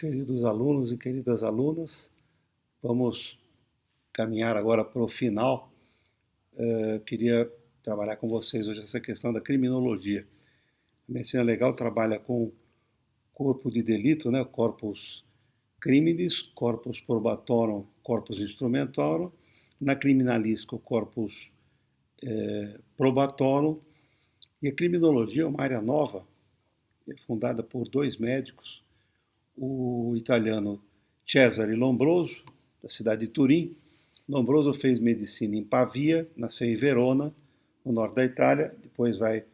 Queridos alunos e queridas alunas, vamos caminhar agora para o final. Queria trabalhar com vocês hoje essa questão da criminologia. A medicina legal trabalha com corpo de delito, né? Corpus criminis, corpus probatorum, corpus instrumentarum. Na criminalística, o corpus probatorum. E a criminologia é uma área nova, fundada por dois médicos, o italiano Cesare Lombroso, da cidade de Turim. Lombroso fez medicina em Pavia, nasceu em Verona, no norte da Itália, depois vai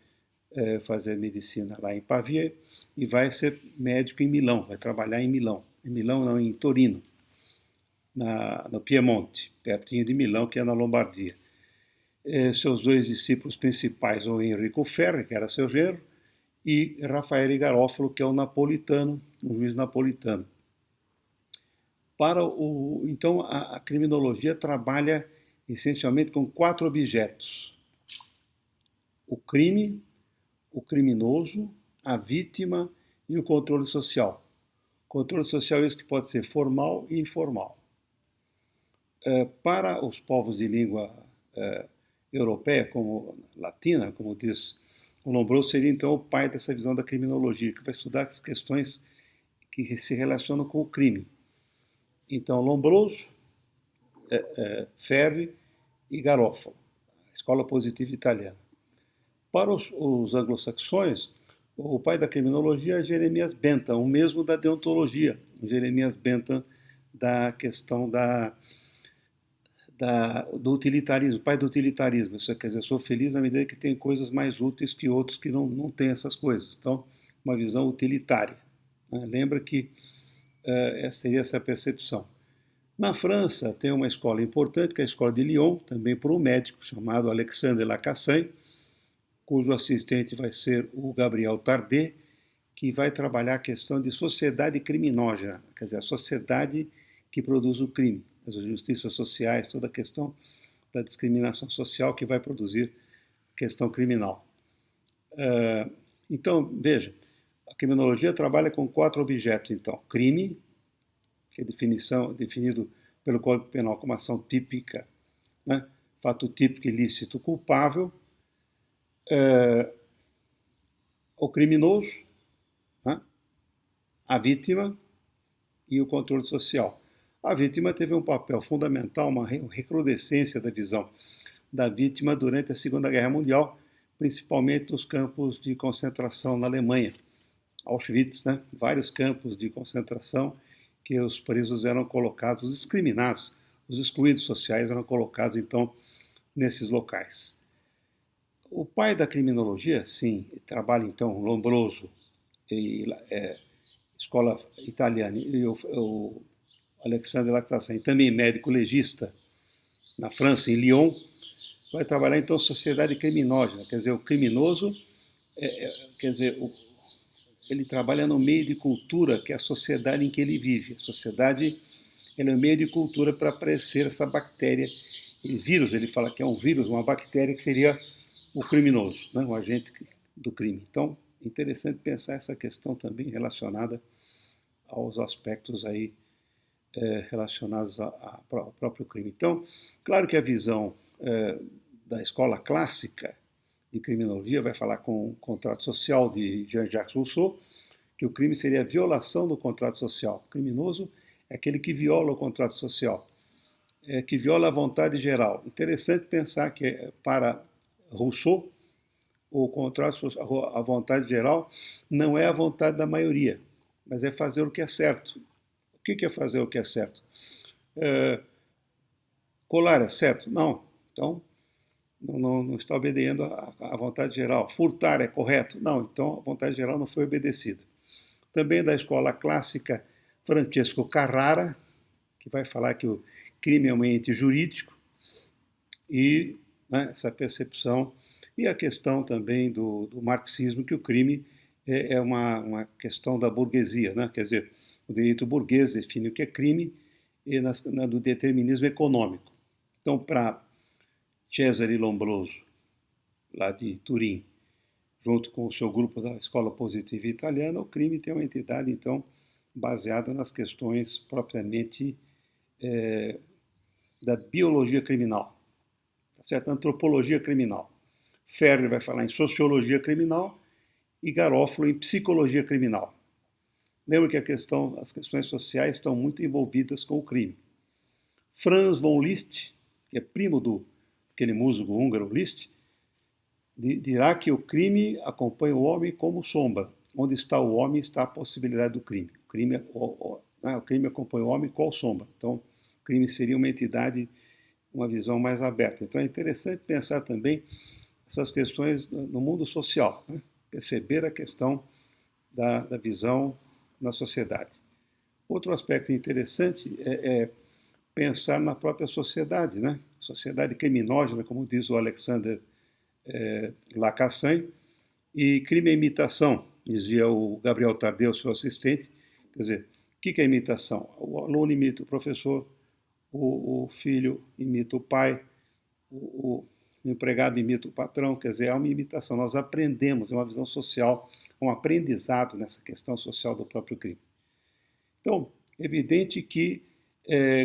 fazer medicina lá em Pavia e vai ser médico em Milão, vai trabalhar em Milão. Em Milão não, em Torino, no Piemonte, pertinho de Milão, que é na Lombardia. Seus dois discípulos principais, o Enrico Ferri, que era seu genro, e Raffaele Garofalo, que é o napolitano, um juiz napolitano. Então, a criminologia trabalha essencialmente com 4 objetos: o crime, o criminoso, a vítima e o controle social. Controle social é esse que pode ser formal e informal. Para os povos de língua europeia, como latina, como diz o Lombroso, seria então o pai dessa visão da criminologia, que vai estudar as questões que se relacionam com o crime. Então, Lombroso, Ferri e Garofalo, a escola positiva italiana. Para os anglo-saxões, o pai da criminologia é Jeremias Bentham, o mesmo da deontologia, Jeremias Bentham, da questão do utilitarismo, pai do utilitarismo. Isso quer dizer, eu sou feliz na medida que tem coisas mais úteis que outros que não têm essas coisas. Então, uma visão utilitária. Lembra que seria essa percepção. Na França, tem uma escola importante, que é a escola de Lyon, também por um médico chamado Alexandre Lacassagne, cujo assistente vai ser o Gabriel Tardet, que vai trabalhar a questão de sociedade criminógena, quer dizer, a sociedade que produz o crime, as justiças sociais, toda a questão da discriminação social que vai produzir a questão criminal. Então, veja, a criminologia trabalha com 4 objetos, então: crime, que é definido pelo Código Penal como ação típica, né? Fato típico, ilícito, culpável, o criminoso, né? A vítima e o controle social. A vítima teve um papel fundamental, uma recrudescência da visão da vítima durante a Segunda Guerra Mundial, principalmente nos campos de concentração na Alemanha. Auschwitz, né? Vários campos de concentração que os presos eram colocados, os discriminados, os excluídos sociais eram colocados, então, nesses locais. O pai da criminologia, sim, trabalha, então, Lombroso, escola italiana, e o Alexandre Lacassagne, também médico legista na França, em Lyon, vai trabalhar, então, sociedade criminógena, quer dizer, o criminoso, ele trabalha no meio de cultura, que é a sociedade em que ele vive. A sociedade é um meio de cultura para aparecer essa bactéria, vírus, ele fala que é um vírus, uma bactéria que seria o criminoso, né? O agente do crime. Então, interessante pensar essa questão também relacionada aos aspectos aí relacionados ao próprio crime. Então, claro que a visão da escola clássica de criminologia vai falar com o contrato social de Jean-Jacques Rousseau, que o crime seria a violação do contrato social. O criminoso é aquele que viola o contrato social, que viola a vontade geral. Interessante pensar que, para Rousseau, o contrato, a vontade geral não é a vontade da maioria, mas é fazer o que é certo. O que é fazer o que é certo? Colar é certo? Não. Então, não está obedecendo à vontade geral. Furtar é correto? Não. Então, a vontade geral não foi obedecida. Também da escola clássica, Francesco Carrara, que vai falar que o crime é um ente jurídico, e essa percepção, e a questão também do marxismo, que o crime é uma questão da burguesia, né? Quer dizer, o direito burguês define o que é crime e do determinismo econômico. Então, para Cesare Lombroso, lá de Turim, junto com o seu grupo da Escola Positiva Italiana, o crime tem uma entidade, então, baseada nas questões propriamente da biologia criminal, tá certo? Antropologia criminal. Ferrer vai falar em sociologia criminal e Garofalo em psicologia criminal. Lembra que as questões sociais estão muito envolvidas com o crime. Franz von Liszt, que é primo do aquele músico húngaro Liszt, dirá que o crime acompanha o homem como sombra. Onde está o homem está a possibilidade do crime. O crime acompanha o homem qual sombra. Então, o crime seria uma entidade, uma visão mais aberta. Então, é interessante pensar também essas questões no mundo social, né? Perceber a questão da visão na sociedade. Outro aspecto interessante é pensar na própria sociedade, né? Sociedade criminógena, como diz o Alexander Lacassagne, e crime é imitação, dizia o Gabriel Tardeu, seu assistente. Quer dizer, o que é imitação? O aluno imita o professor, o filho imita o pai, o empregado imita o patrão, quer dizer, é uma imitação. Nós aprendemos, é uma visão social, um aprendizado nessa questão social do próprio crime. Então, é evidente que,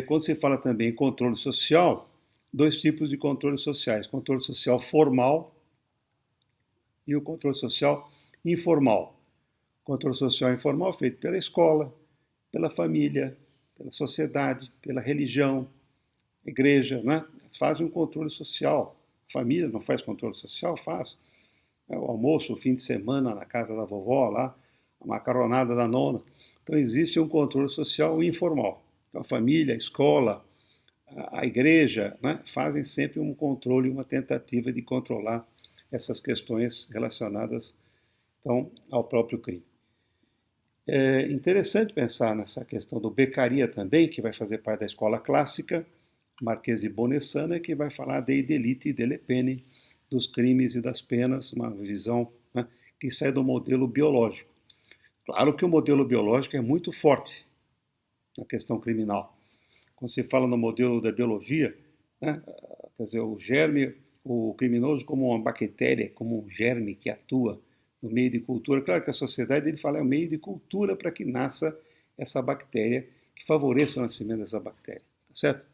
quando se fala também em controle social, dois tipos de controles sociais: controle social formal e o controle social informal. O controle social informal é feito pela escola, pela família, pela sociedade, pela religião, igreja, né? Eles fazem um controle social. A família não faz controle social? Faz. O almoço, o fim de semana na casa da vovó, lá, a macaronada da nona. Então, existe um controle social informal. Então, a família, a escola, a igreja, né, fazem sempre um controle, uma tentativa de controlar essas questões relacionadas, então, ao próprio crime. É interessante pensar nessa questão do Beccaria também, que vai fazer parte da escola clássica, Marquês de Bonessana, que vai falar de delito e delle pene, dos crimes e das penas, uma visão, né, que sai do modelo biológico. Claro que o modelo biológico é muito forte na questão criminal. Quando se fala no modelo da biologia, né, quer dizer, o germe, o criminoso como uma bactéria, como um germe que atua no meio de cultura. Claro que a sociedade, ele fala, é um meio de cultura para que nasça essa bactéria, que favoreça o nascimento dessa bactéria, tá certo?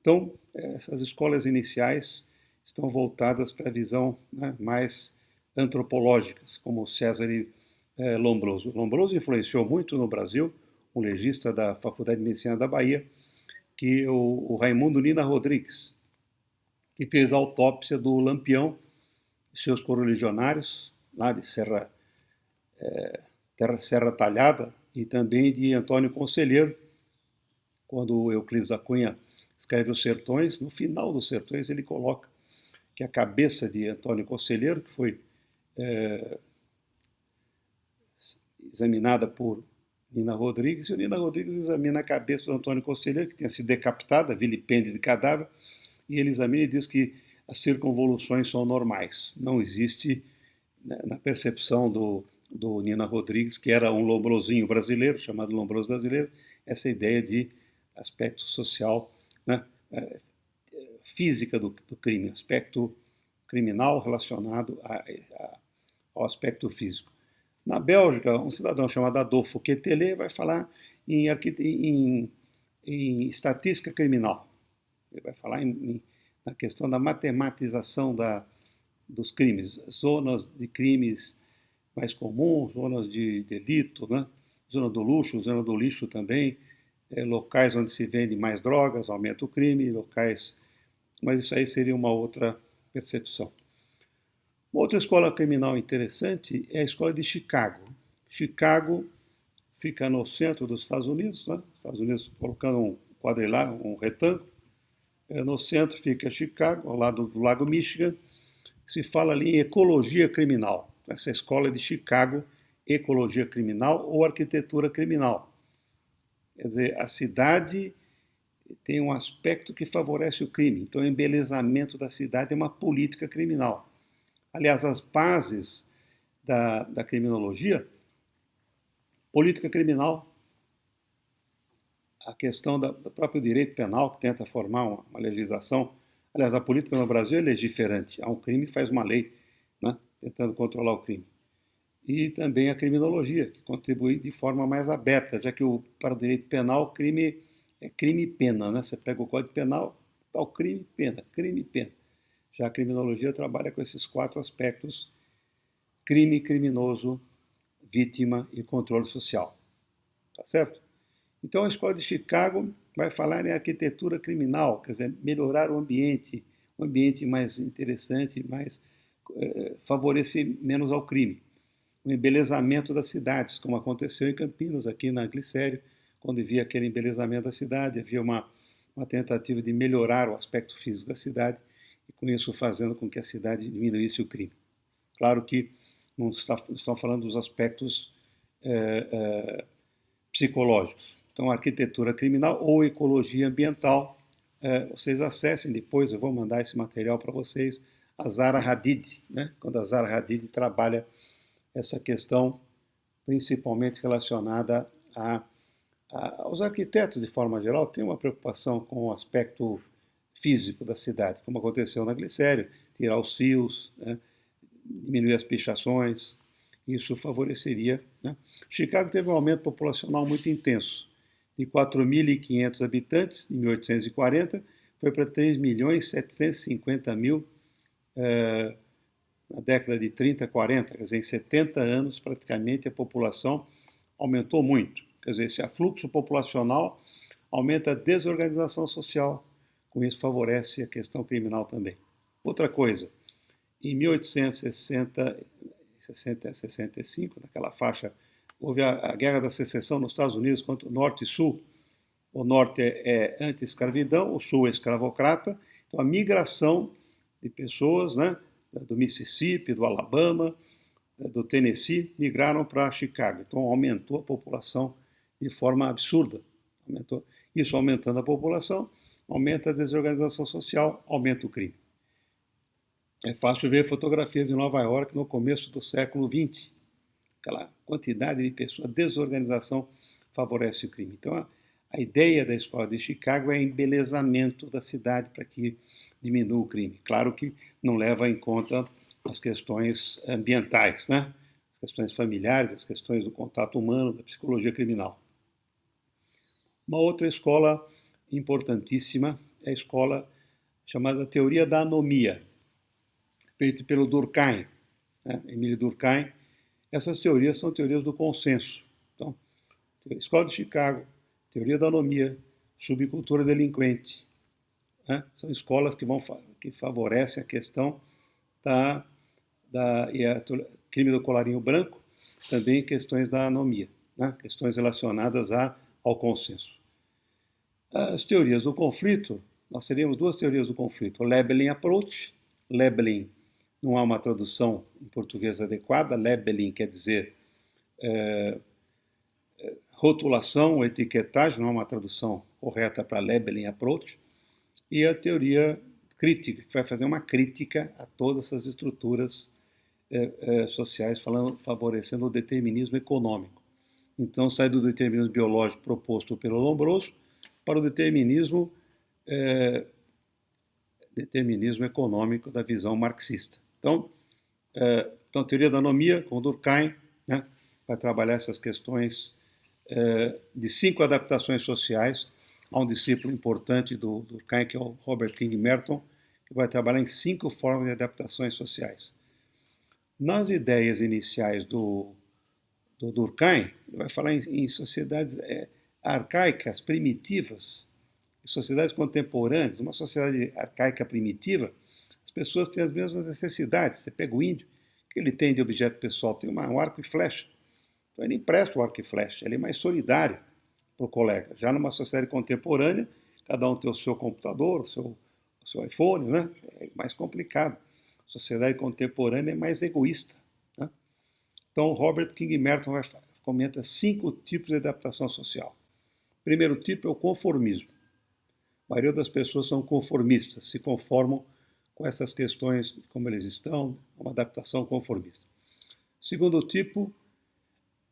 Então, essas escolas iniciais estão voltadas para a visão, né, mais antropológicas, como César Lombroso. Lombroso influenciou muito no Brasil, um legista da Faculdade de Medicina da Bahia, que o Raimundo Nina Rodrigues, que fez a autópsia do Lampião e seus correligionários, lá de Serra Talhada, e também de Antônio Conselheiro, quando o Euclides da Cunha escreve Os Sertões. No final dos Sertões ele coloca que a cabeça de Antônio Conselheiro, que foi examinada por Nina Rodrigues, e o Nina Rodrigues examina a cabeça do Antônio Conselheiro, que tinha sido decapitada, vilipêndio de cadáver, e ele examina e diz que as circunvoluções são normais. Não existe, né, na percepção do Nina Rodrigues, que era um lombrosinho brasileiro, chamado lombroso brasileiro, essa ideia de aspecto social, né, física do crime, aspecto criminal relacionado ao aspecto físico. Na Bélgica, um cidadão chamado Adolfo Quetelet vai falar em estatística criminal. Ele vai falar na questão da matematização dos crimes, zonas de crimes mais comuns, zonas de delito, né? Zona do luxo, zona do lixo também, locais onde se vende mais drogas, aumenta o crime, locais... Mas isso aí seria uma outra percepção. Uma outra escola criminal interessante é a escola de Chicago. Chicago fica no centro dos Estados Unidos, né? Estados Unidos colocando um quadrilátero, um retângulo. No centro fica Chicago, ao lado do Lago Michigan. Se fala ali em ecologia criminal. Essa escola é de Chicago, ecologia criminal ou arquitetura criminal. Quer dizer, a cidade tem um aspecto que favorece o crime. Então, o embelezamento da cidade é uma política criminal. Aliás, as bases da criminologia, política criminal, a questão do próprio direito penal, que tenta formar uma legislação. Aliás, a política no Brasil é legiferante. Há um crime, faz uma lei, né, tentando controlar o crime. e também a criminologia, que contribui de forma mais aberta, já que para o direito penal, crime é crime e pena, né? Você pega o Código Penal, tal crime, pena, crime e pena. Já a criminologia trabalha com esses 4 aspectos: crime, criminoso, vítima e controle social. Tá certo? Então a Escola de Chicago vai falar em arquitetura criminal, quer dizer, melhorar o ambiente, um ambiente mais interessante, mais favorecer menos ao crime. O embelezamento das cidades, como aconteceu em Campinas, aqui na Glicério, quando havia aquele embelezamento da cidade, havia uma tentativa de melhorar o aspecto físico da cidade e com isso fazendo com que a cidade diminuísse o crime. Claro que não estão falando dos aspectos psicológicos. Então, arquitetura criminal ou ecologia ambiental, vocês acessem depois, eu vou mandar esse material para vocês, a Zaha Hadid, né? Quando a Zaha Hadid trabalha essa questão principalmente relacionada aos arquitetos de forma geral, tem uma preocupação com o aspecto físico da cidade, como aconteceu na Glicério, tirar os fios, né? Diminuir as pichações, isso favoreceria. Né? Chicago teve um aumento populacional muito intenso, de 4.500 habitantes em 1840, foi para 3.750.000 na década de 30, 40, quer dizer, em 70 anos praticamente a população aumentou muito. Quer dizer, esse afluxo populacional aumenta a desorganização social, com isso favorece a questão criminal também. Outra coisa, em 1865, naquela faixa, houve a Guerra da Secessão nos Estados Unidos contra o Norte e Sul. O Norte é anti-escravidão, o Sul é escravocrata. Então, a migração de pessoas, né, do Mississippi, do Alabama, do Tennessee, migraram para Chicago. Então, aumentou a população de forma absurda. Isso aumentando a população, aumenta a desorganização social, aumenta o crime. É fácil ver fotografias de Nova York no começo do século XX. Aquela quantidade de pessoas, a desorganização favorece o crime. Então, a ideia da Escola de Chicago é embelezamento da cidade para que diminua o crime. Claro que não leva em conta as questões ambientais, né? As questões familiares, as questões do contato humano, da psicologia criminal. Uma outra escola importantíssima é a escola chamada Teoria da Anomia, feito pelo Durkheim, né? Emile Durkheim. Essas teorias são teorias do consenso. Então, Escola de Chicago, Teoria da Anomia, Subcultura Delinquente, né? São escolas que favorecem a questão crime do colarinho branco, também questões da anomia, né? Questões relacionadas ao consenso. As teorias do conflito, nós teríamos 2 teorias do conflito, o Labeling Approach. Labeling não há uma tradução em português adequada. Labeling quer dizer rotulação ou etiquetagem, não há uma tradução correta para Labeling Approach. E a teoria crítica, que vai fazer uma crítica a todas essas estruturas sociais, favorecendo o determinismo econômico. Então, sai do determinismo biológico proposto pelo Lombroso para o determinismo econômico da visão marxista. Então, a teoria da anomia, com Durkheim, né, vai trabalhar essas questões de 5 adaptações sociais. Há um discípulo importante do Durkheim, que é o Robert King Merton, que vai trabalhar em 5 formas de adaptações sociais. Nas ideias iniciais do Durkheim, ele vai falar em sociedades arcaicas, primitivas, sociedades contemporâneas. Uma sociedade arcaica primitiva, as pessoas têm as mesmas necessidades. Você pega o índio, o que ele tem de objeto pessoal? Tem um arco e flecha. Então ele empresta o arco e flecha, ele é mais solidário para o colega. Já numa sociedade contemporânea, cada um tem o seu computador, o seu iPhone, né? É mais complicado. A sociedade contemporânea é mais egoísta, né? Então, Robert King Merton comenta 5 tipos de adaptação social. O primeiro tipo é o conformismo. A maioria das pessoas são conformistas, se conformam com essas questões de como eles estão, uma adaptação conformista. O segundo tipo,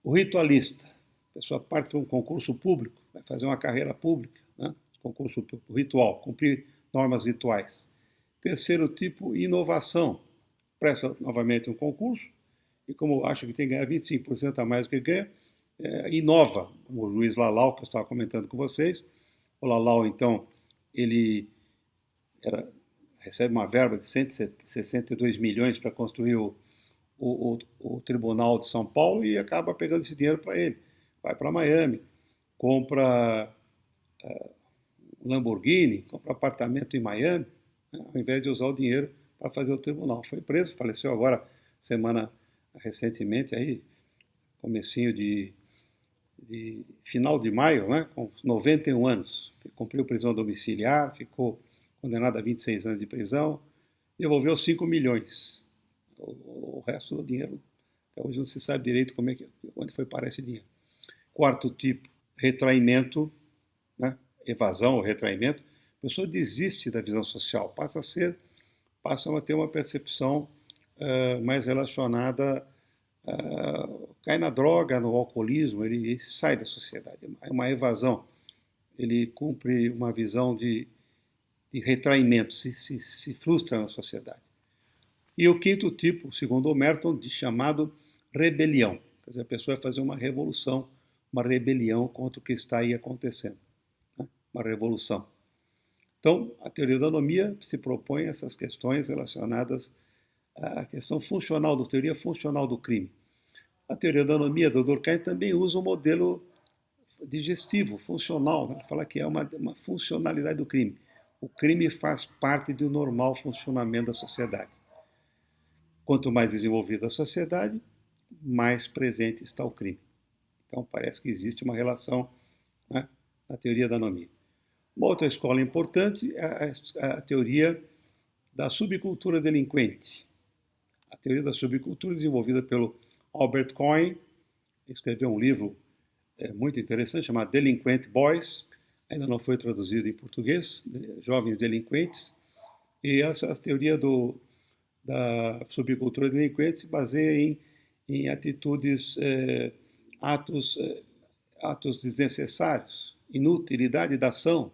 o ritualista. A pessoa parte para um concurso público, vai fazer uma carreira pública, né? Concurso ritual, cumprir normas rituais. Terceiro tipo, inovação. Presta novamente um concurso e como acha que tem que ganhar 25% a mais do que ganha, inova, como o juiz Lalau, que eu estava comentando com vocês. O Lalau, então, ele recebe uma verba de 162 milhões para construir o Tribunal de São Paulo e acaba pegando esse dinheiro para ele. Vai para Miami, compra um Lamborghini, compra apartamento em Miami, né, ao invés de usar o dinheiro para fazer o tribunal. Foi preso, faleceu agora, recentemente, aí, comecinho de final de maio, né, com 91 anos. Cumpriu prisão domiciliar, ficou condenado a 26 anos de prisão, devolveu 5 milhões. O resto do dinheiro, até hoje não se sabe direito onde foi parar esse dinheiro. Quarto tipo, retraimento, né, evasão ou retraimento. A pessoa desiste da visão social, passa a ter uma percepção mais relacionada, cai na droga, no alcoolismo, ele sai da sociedade, é uma evasão. Ele cumpre uma visão de retraimento, se frustra na sociedade. E o quinto tipo, segundo o Merton, de chamado rebelião. Quer dizer, a pessoa vai fazer uma revolução, uma rebelião contra o que está aí acontecendo. Né? Uma revolução. Então, a teoria da anomia se propõe a essas questões relacionadas à questão funcional, teoria funcional do crime. A teoria da anomia do Durkheim também usa um modelo digestivo, funcional. Né? Fala que é uma funcionalidade do crime. O crime faz parte do normal funcionamento da sociedade. Quanto mais desenvolvida a sociedade, mais presente está o crime. Então, parece que existe uma relação, né, na teoria da anomia. Uma outra escola importante é a teoria da subcultura delinquente. A teoria da subcultura, desenvolvida pelo Albert Cohen, escreveu um livro muito interessante, chamado Delinquent Boys, ainda não foi traduzido em português, Jovens Delinquentes, e essa teoria da subcultura delinquente se baseia em atitudes, atos desnecessários, inutilidade da ação,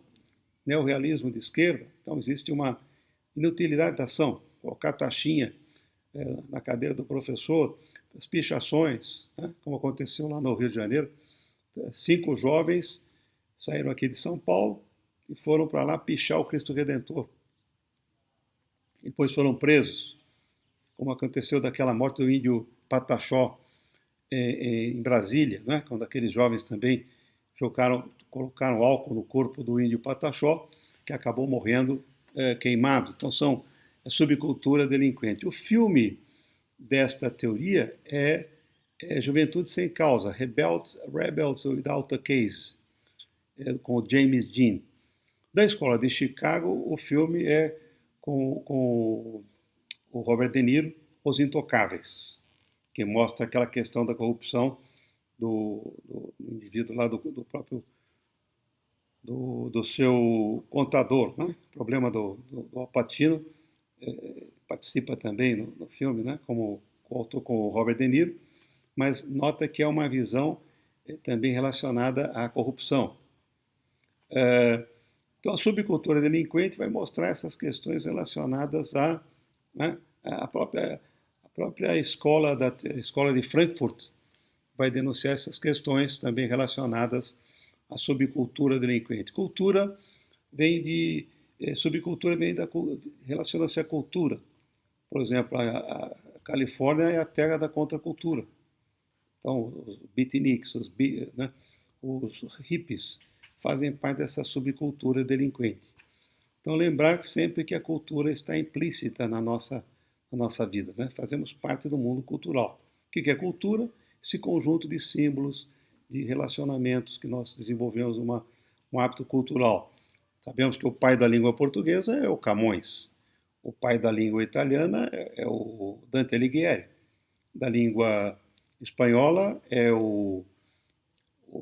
neorrealismo de esquerda. Então existe uma inutilidade da ação, colocar taxinha na cadeira do professor, as pichações, né, como aconteceu lá no Rio de Janeiro. 5 jovens saíram aqui de São Paulo e foram para lá pichar o Cristo Redentor. E depois foram presos, como aconteceu daquela morte do índio Pataxó em Brasília, né? Quando aqueles jovens também colocaram álcool no corpo do índio Pataxó, que acabou morrendo queimado. Então são a subcultura delinquente. O filme desta teoria é Juventude Sem Causa, Rebels Without a Case, com o James Dean. Da Escola de Chicago, o filme é com o Robert De Niro, Os Intocáveis, que mostra aquela questão da corrupção do indivíduo lá, do seu contador, né? O problema do Al Pacino, participa também no filme, né? Como coautor com o Robert De Niro, mas nota que é uma visão também relacionada à corrupção. Então, a subcultura delinquente vai mostrar essas questões relacionadas à própria escola de Frankfurt, vai denunciar essas questões também relacionadas à subcultura delinquente. Subcultura vem relaciona-se à cultura. Por exemplo, a Califórnia é a terra da contracultura. Então, os beatniks, os hippies, fazem parte dessa subcultura delinquente. Então, lembrar sempre que a cultura está implícita na nossa vida, né? Fazemos parte do mundo cultural. O que é cultura? Esse conjunto de símbolos, de relacionamentos que nós desenvolvemos um hábito cultural. Sabemos que o pai da língua portuguesa é o Camões. O pai da língua italiana é o Dante Alighieri. Da língua espanhola é o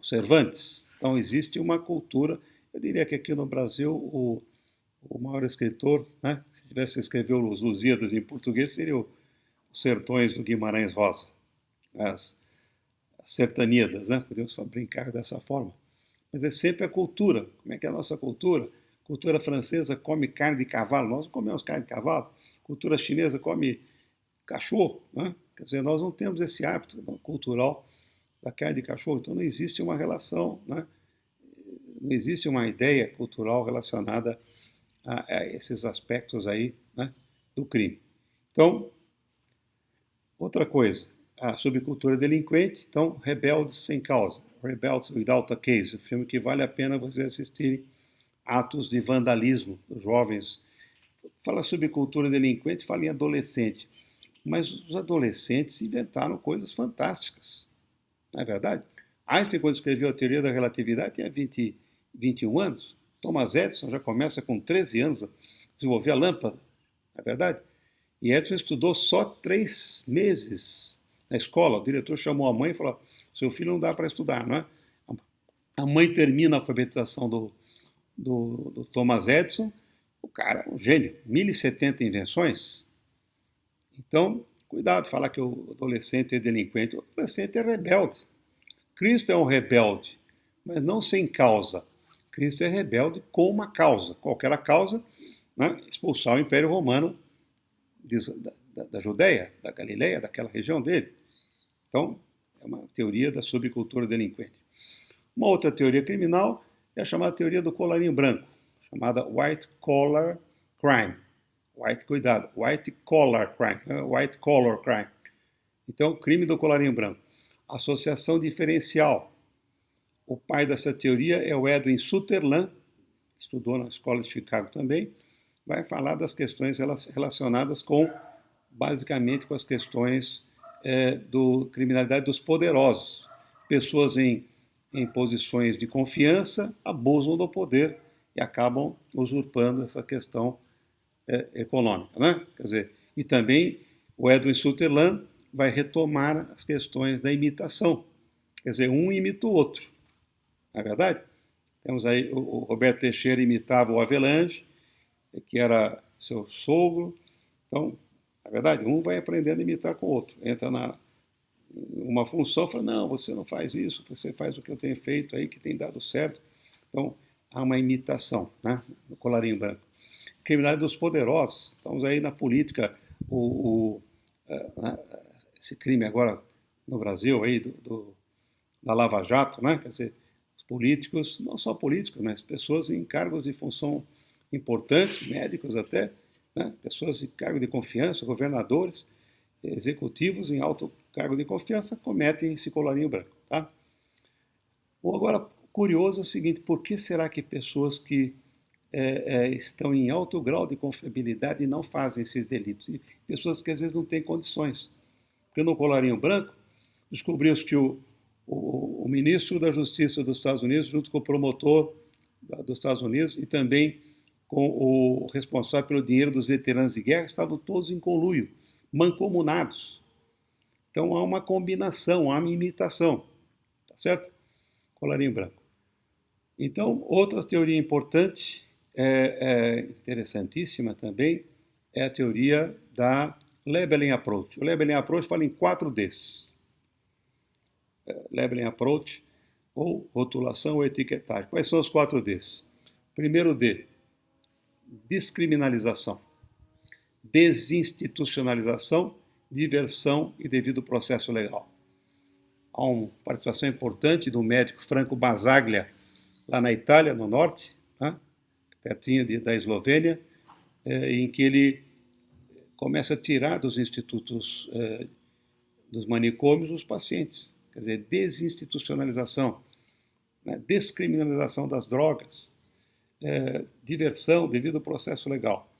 Cervantes. Então existe uma cultura. Eu diria que aqui no Brasil o maior escritor, né, se tivesse que escrever os Lusíadas em português, seria os Sertões do Guimarães Rosa, as Sertaníadas, né? Podemos brincar dessa forma. Mas é sempre a cultura. Como é que é a nossa cultura? A cultura francesa come carne de cavalo, nós não comemos carne de cavalo. A cultura chinesa come cachorro, né? Quer dizer, nós não temos esse hábito cultural da carne de cachorro, então não existe uma relação, né? Não existe uma ideia cultural relacionada a esses aspectos aí, né, do crime. Então, outra coisa, a subcultura delinquente, então, Rebeldes Sem Causa, Rebels Without a Case, um filme que vale a pena vocês assistirem, atos de vandalismo dos jovens. Fala subcultura delinquente, fala em adolescente, mas os adolescentes inventaram coisas fantásticas, não é verdade? Einstein, quando escreveu a teoria da relatividade, tinha 21 anos. Thomas Edison já começa com 13 anos a desenvolver a lâmpada, não é verdade? E Edison estudou só 3 meses na escola. O diretor chamou a mãe e falou: seu filho não dá para estudar, não é? A mãe termina a alfabetização do Thomas Edison. O cara é um gênio, 1070 invenções. Então, cuidado, falar que o adolescente é delinquente. O adolescente é rebelde. Cristo é um rebelde, mas não sem causa. Cristo é rebelde com uma causa. Qual que era a causa? Né? Expulsar o Império Romano da Judéia, da Galileia, daquela região dele. Então, é uma teoria da subcultura delinquente. Uma outra teoria criminal é a chamada teoria do colarinho branco, chamada white collar crime. White collar crime, white collar crime. Então, crime do colarinho branco. Associação diferencial. O pai dessa teoria é o Edwin Sutherland, estudou na escola de Chicago também, vai falar das questões relacionadas com, basicamente, com as questões do criminalidade dos poderosos. Pessoas em posições de confiança abusam do poder e acabam usurpando essa questão econômica, né? Quer dizer, e também o Edwin Sutherland vai retomar as questões da imitação. Quer dizer, um imita o outro. Não é verdade? Temos aí o Roberto Teixeira imitava o Avelange, que era seu sogro. Então, na verdade, um vai aprendendo a imitar com o outro. Entra uma função e fala: não, você não faz isso, você faz o que eu tenho feito aí, que tem dado certo. Então, há uma imitação, né, no colarinho branco. Criminalidade dos poderosos. Estamos aí na política, esse crime agora no Brasil aí da Lava Jato, né? Quer dizer, os políticos, não só políticos, mas pessoas em cargos de função importantes, médicos até, né? Pessoas em cargo de confiança, governadores, executivos em alto cargo de confiança cometem esse colarinho branco, tá? Bom, agora, curioso é o seguinte: por que será que pessoas que estão em alto grau de confiabilidade não fazem esses delitos? E pessoas que às vezes não têm condições. Porque no colarinho branco, descobriu-se que o ministro da Justiça dos Estados Unidos, junto com o promotor dos Estados Unidos e também com o responsável pelo dinheiro dos veteranos de guerra, estavam todos em conluio, mancomunados. Então há uma combinação, há uma imitação, tá certo? Colarinho branco. Então, outra teoria importante, interessantíssima também, é a teoria da Labeling Approach. O Labeling Approach fala em 4 Ds. Labeling Approach, ou rotulação ou etiquetagem. Quais são os 4 Ds? Primeiro D, descriminalização, desinstitucionalização, diversão e devido processo legal. Há uma participação importante do médico Franco Basaglia, lá na Itália, no norte, né, pertinho da Eslovênia, em que ele começa a tirar dos institutos, dos manicômios, os pacientes. Quer dizer, desinstitucionalização, né, descriminalização das drogas, diversão devido ao processo legal.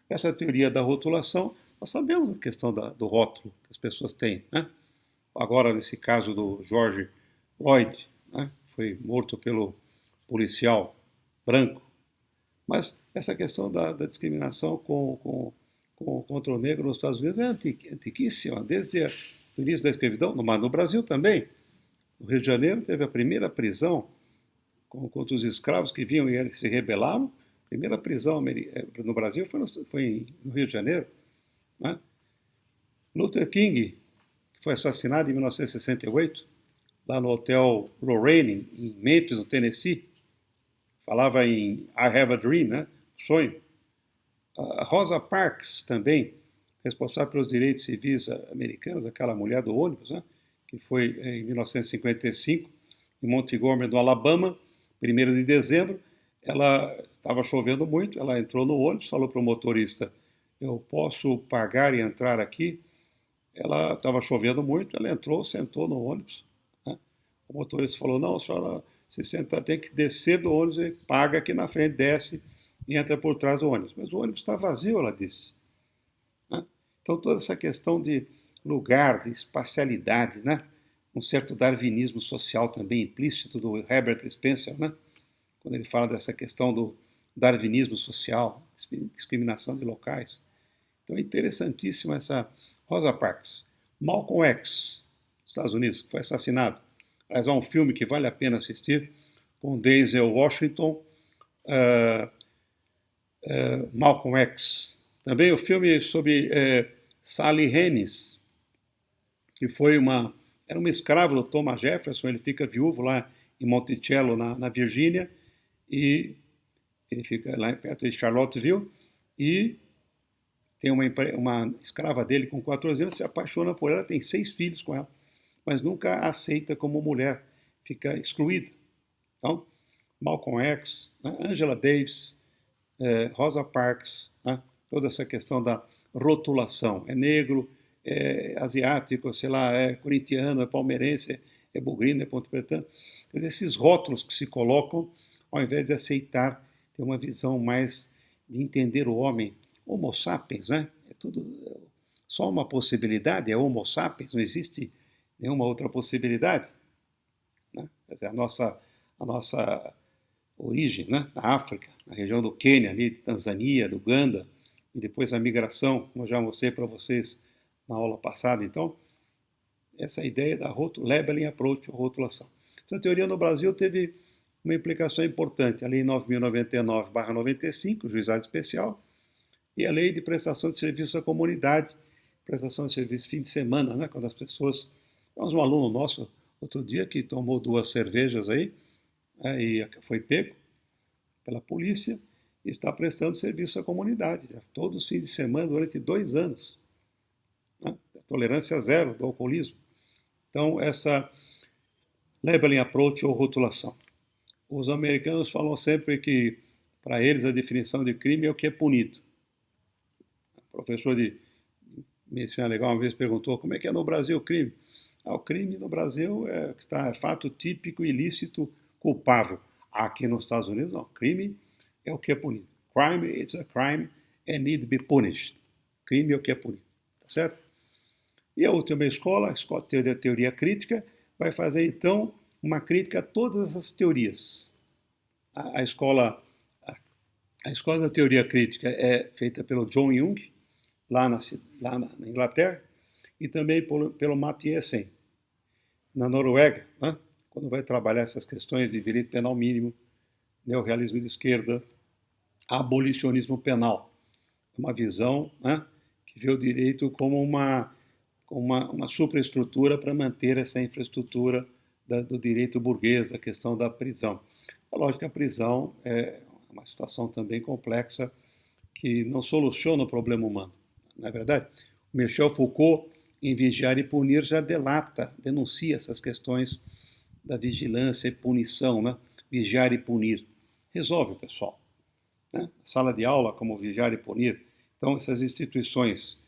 Essa teoria da rotulação, nós sabemos a questão do rótulo que as pessoas têm, né? Agora, nesse caso do George Floyd, né, foi morto pelo policial branco, mas essa questão da discriminação contra o negro nos Estados Unidos é antiquíssima, desde o início da escravidão, mas no Brasil também. No Rio de Janeiro teve a primeira prisão contra os escravos que vinham e se rebelavam. A primeira prisão no Brasil foi no Rio de Janeiro, né? Luther King, que foi assassinado em 1968, lá no Hotel Lorraine, em Memphis, no Tennessee, falava em I Have a Dream, né? Sonho. A Rosa Parks também, responsável pelos direitos civis americanos, aquela mulher do ônibus, né, que foi em 1955, em Montgomery, no Alabama, 1º de dezembro. Ela estava chovendo muito, ela entrou no ônibus, falou para o motorista: eu posso pagar e entrar aqui? Ela estava chovendo muito, ela entrou, sentou no ônibus, né? O motorista falou: não, a senhora se senta, tem que descer do ônibus e paga aqui na frente, desce e entra por trás do ônibus. Mas o ônibus está vazio, ela disse, né? Então toda essa questão de lugar, de espacialidade, né? Um certo darwinismo social também implícito do Herbert Spencer, né? Quando ele fala dessa questão do darwinismo social, discriminação de locais. Então é interessantíssima essa Rosa Parks. Malcolm X, Estados Unidos, que foi assassinado. Aliás, há um filme que vale a pena assistir, com Denzel Washington, Malcolm X. Também o filme sobre Sally Hemings, que era uma escrava do Thomas Jefferson. Ele fica viúvo lá em Monticello, na Virgínia, e ele fica lá perto de Charlottesville, e tem uma escrava dele com 14 anos, se apaixona por ela, tem 6 filhos com ela, mas nunca a aceita como mulher, fica excluída. Então, Malcolm X, né, Angela Davis, Rosa Parks, né, toda essa questão da rotulação, é negro, é asiático, sei lá, é corintiano, é palmeirense, é bugrino, é ponto-pretano. Esses rótulos que se colocam, ao invés de aceitar, ter uma visão mais de entender o homem. Homo sapiens, né? É tudo só uma possibilidade, é Homo sapiens, não existe nenhuma outra possibilidade, né? Quer dizer, a nossa origem, né? Na África, na região do Quênia, ali, de Tanzânia, do Uganda, e depois a migração, como eu já mostrei para vocês na aula passada. Então, essa ideia da labeling approach, ou rotulação. Essa teoria no Brasil teve uma implicação importante, a Lei 9.099/95, Juizado Especial, e a Lei de Prestação de Serviços à Comunidade, prestação de serviço fim de semana, né, quando as pessoas... Temos um aluno nosso, outro dia, que tomou 2 cervejas aí, e foi pego pela polícia, e está prestando serviço à comunidade, já, todos os fins de semana, durante 2 anos. Né, tolerância zero do alcoolismo. Então, essa labeling approach ou rotulação. Os americanos falam sempre que, para eles, a definição de crime é o que é punido. O professor de medicina legal uma vez perguntou: como é que é no Brasil o crime? O crime no Brasil é fato típico, ilícito, culpável. Aqui nos Estados Unidos, não. Crime é o que é punido. Crime, it's a crime and need to be punished. Crime é o que é punido. Tá certo? E a última escola, a escola de teoria crítica, vai fazer, então, uma crítica a todas essas teorias. A escola da teoria crítica é feita pelo John Jung, lá na Inglaterra, e também pelo Mathiesen, na Noruega, né, quando vai trabalhar essas questões de direito penal mínimo, neorrealismo de esquerda, abolicionismo penal. Uma visão, né, que vê o direito como uma superestrutura para manter essa infraestrutura do direito burguês, da questão da prisão. É lógico que a prisão é uma situação também complexa que não soluciona o problema humano, não é verdade? O Michel Foucault, em Vigiar e Punir, já denuncia essas questões da vigilância e punição, né? Vigiar e punir. Resolve, pessoal. Né? Sala de aula, como vigiar e punir. Então, essas instituições,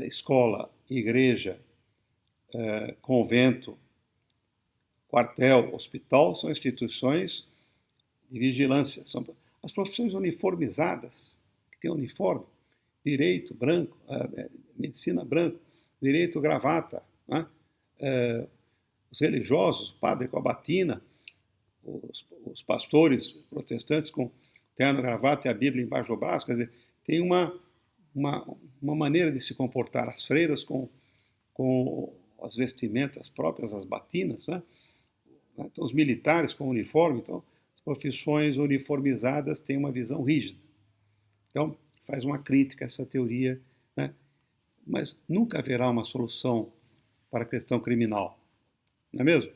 escola, igreja, convento, quartel, hospital, são instituições de vigilância. São as profissões uniformizadas, que têm uniforme, direito, branco, medicina, branco, direito, gravata, né? Os religiosos, o padre com a batina, os pastores protestantes com terno, gravata e a Bíblia embaixo do braço. Quer dizer, tem uma maneira de se comportar. As freiras com as vestimentas próprias, as batinas, né? Então, os militares com uniforme. Então, as profissões uniformizadas têm uma visão rígida. Então, faz uma crítica a essa teoria, né? Mas nunca haverá uma solução para a questão criminal, não é mesmo?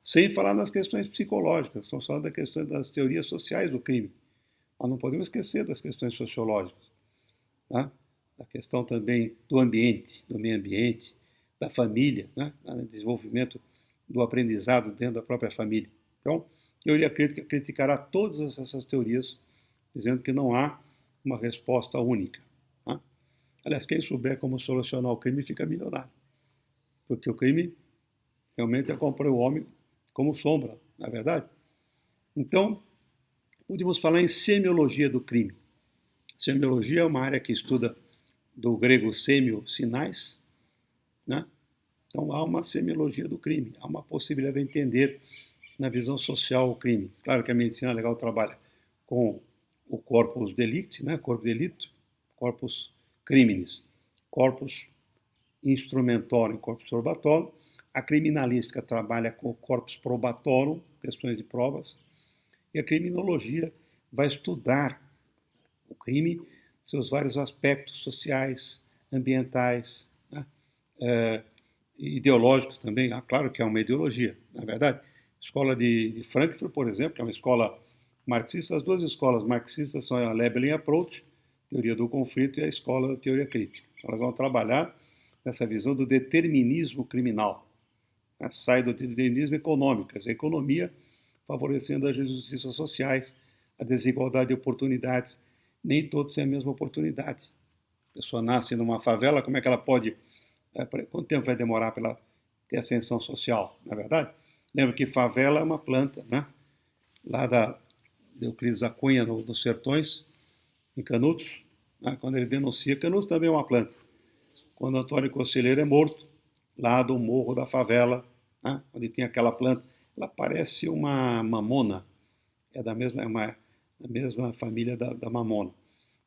Sem falar nas questões psicológicas, estamos falando da questão das teorias sociais do crime. Mas não podemos esquecer das questões sociológicas, tá? a questão também do ambiente, do meio ambiente, da família, né? O desenvolvimento do aprendizado dentro da própria família. Então, eu iria criticar todas essas teorias, dizendo que não há uma resposta única. Né? Aliás, quem souber como solucionar o crime fica milionário, porque o crime realmente acompanha o homem como sombra, não é verdade? Então, podemos falar em semiologia do crime. Semiologia é uma área que estuda do grego semio, sinais, né? Então há uma semiologia do crime, há uma possibilidade de entender na visão social o crime. Claro que a medicina legal trabalha com o corpus delicti, né? Corpo de delito, corpus criminis, corpus instrumentorum, corpus probatorum. A criminalística trabalha com o corpus probatorum, questões de provas, e a criminologia vai estudar o crime, seus vários aspectos sociais, ambientais, né? Ideológicos também. Claro que é uma ideologia, na verdade. A escola de Frankfurt, por exemplo, que é uma escola marxista, as duas escolas marxistas são a Labeling Approach, teoria do conflito, e a escola da teoria crítica. Elas vão trabalhar nessa visão do determinismo criminal, né? Sai do determinismo econômico, a economia favorecendo as injustiças sociais, a desigualdade de oportunidades. Nem todos têm a mesma oportunidade. A pessoa nasce numa favela, como é que ela pode... Quanto tempo vai demorar para ela ter ascensão social, não é verdade? Lembra que favela é uma planta, né? Lá da Euclides da Cunha, nos Sertões, em Canudos, né? Quando ele denuncia, Canudos também é uma planta. Quando Antônio Conselheiro é morto, lá do morro da favela, né? Onde tem aquela planta, ela parece uma mamona, é da mesma família da mamona.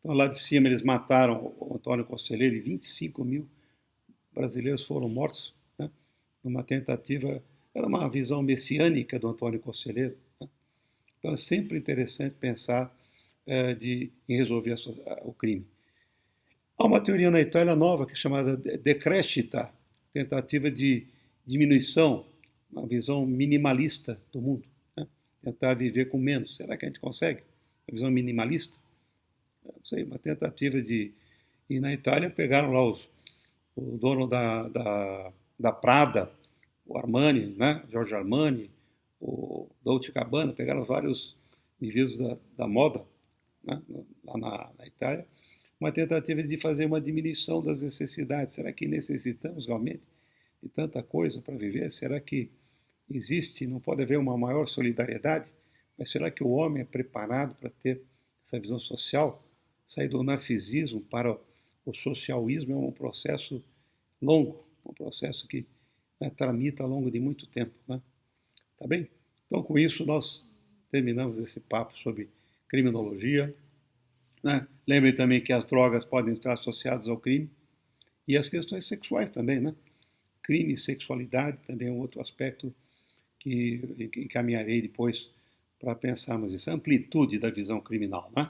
Então, lá de cima, eles mataram o Antônio Conselheiro e 25 mil brasileiros foram mortos, né? Numa tentativa, era uma visão messiânica do Antônio Conselheiro. Né? Então, é sempre interessante pensar em resolver o crime. Há uma teoria na Itália nova que é chamada decrescita, tentativa de diminuição, uma visão minimalista do mundo. Né? Tentar viver com menos. Será que a gente consegue? Uma visão minimalista? Não sei, uma tentativa de... E na Itália pegaram lá o dono da Prada, o Armani, né? Giorgio Armani, o Dolce Gabbana, pegaram vários indivíduos da moda, né? Lá na Itália, uma tentativa de fazer uma diminuição das necessidades. Será que necessitamos realmente de tanta coisa para viver? Será que existe, não pode haver uma maior solidariedade? Mas será que o homem é preparado para ter essa visão social? Sair do narcisismo para o socialismo é um processo longo, um processo que, né, tramita ao longo de muito tempo. Né? Tá bem? Então, com isso, nós terminamos esse papo sobre criminologia. Né? Lembrem também que as drogas podem estar associadas ao crime e as questões sexuais também. Né? Crime e sexualidade também é um outro aspecto que encaminharei depois para pensarmos nisso. A amplitude da visão criminal. Né?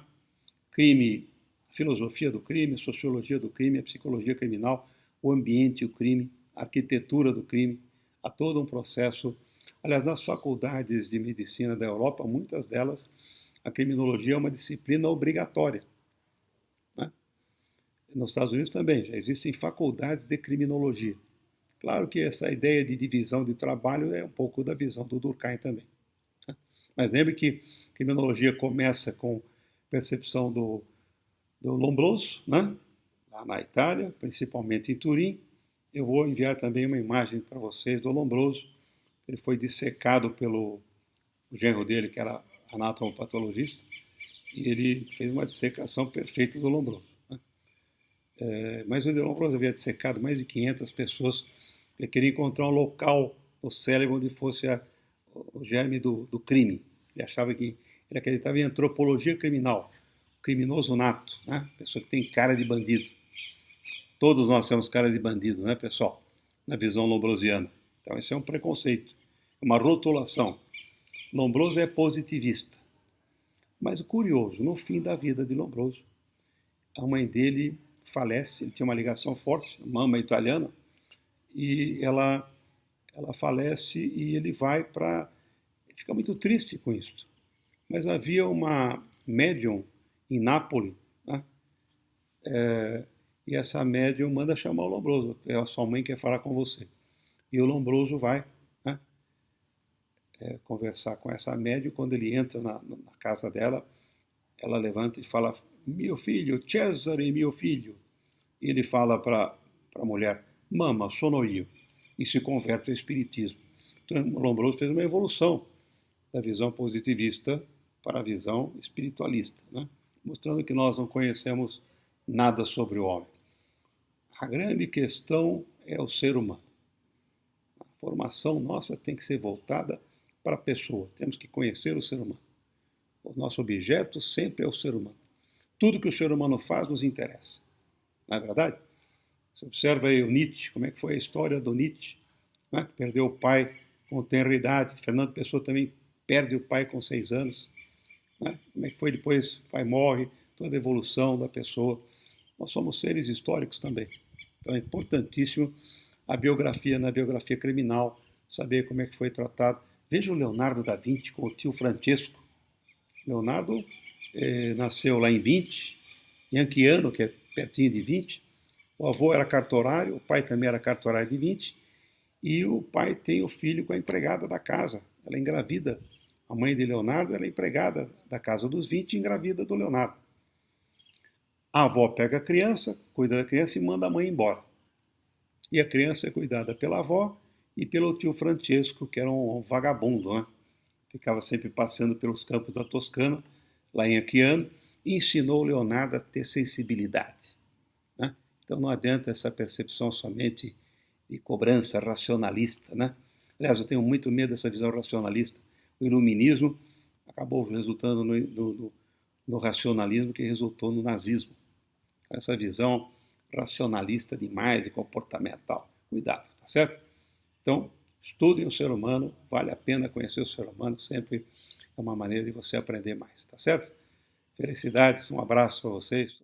Crime, a filosofia do crime, a sociologia do crime, a psicologia criminal, o ambiente, o crime, a arquitetura do crime, há todo um processo. Aliás, nas faculdades de medicina da Europa, muitas delas, a criminologia é uma disciplina obrigatória. Né? Nos Estados Unidos também, já existem faculdades de criminologia. Claro que essa ideia de divisão de trabalho é um pouco da visão do Durkheim também. Né? Mas lembre que a criminologia começa com percepção do Lombroso, né? Lá na Itália, principalmente em Turim. Eu vou enviar também uma imagem para vocês do Lombroso. Ele foi dissecado pelo genro dele, que era anatomopatologista, e ele fez uma dissecação perfeita do Lombroso. Né? Mas o de Lombroso havia dissecado mais de 500 pessoas. Ele queria encontrar um local no cérebro onde fosse o germe do crime. Ele achava que... Ele acreditava em antropologia criminal, criminoso nato, né? Pessoa que tem cara de bandido. Todos nós temos cara de bandido, né, pessoal? Na visão lombrosiana. Então, esse é um preconceito, uma rotulação. Lombroso é positivista. Mas o curioso, no fim da vida de Lombroso, a mãe dele falece, ele tinha uma ligação forte, mama italiana, e ela falece e ele vai para... Ele fica muito triste com isso. Mas havia uma médium em Nápoles, né? e essa médium manda chamar o Lombroso, a sua mãe quer falar com você. E o Lombroso vai, né, conversar com essa médium. Quando ele entra na casa dela, ela levanta e fala: meu filho, Cesare, meu filho. E ele fala para a mulher: mama, sono io. E se converte ao espiritismo. Então, o Lombroso fez uma evolução da visão positivista para a visão espiritualista, né? Mostrando que nós não conhecemos nada sobre o homem. A grande questão é o ser humano. A formação nossa tem que ser voltada para a pessoa. Temos que conhecer o ser humano. O nosso objeto sempre é o ser humano. Tudo que o ser humano faz nos interessa. Não é verdade? Você observa aí o Nietzsche, como é que foi a história do Nietzsche, né? Perdeu o pai com tenra idade. Fernando Pessoa também perde o pai com 6 anos. Né? Como é que foi depois? O pai morre, toda a evolução da pessoa. Nós somos seres históricos também. Então é importantíssimo a biografia, na biografia criminal, saber como é que foi tratado. Veja o Leonardo da Vinci com o tio Francesco. Leonardo nasceu lá em 20, em Anchiano, que é pertinho de 20. O avô era cartorário, o pai também era cartorário de 20, e o pai tem o filho com a empregada da casa. Ela é engravida. A mãe de Leonardo era empregada da casa dos 20 e engravida do Leonardo. A avó pega a criança, cuida da criança e manda a mãe embora. E a criança é cuidada pela avó e pelo tio Francesco, que era um vagabundo, né? Ficava sempre passeando pelos campos da Toscana, lá em Anchiano, e ensinou o Leonardo a ter sensibilidade, né? Então não adianta essa percepção somente de cobrança racionalista, né? Aliás, eu tenho muito medo dessa visão racionalista. O iluminismo acabou resultando no racionalismo, que resultou no nazismo. Essa visão racionalista demais e comportamental. Cuidado, tá certo? Então, estudem o ser humano, vale a pena conhecer o ser humano, sempre é uma maneira de você aprender mais, tá certo? Felicidades, um abraço para vocês.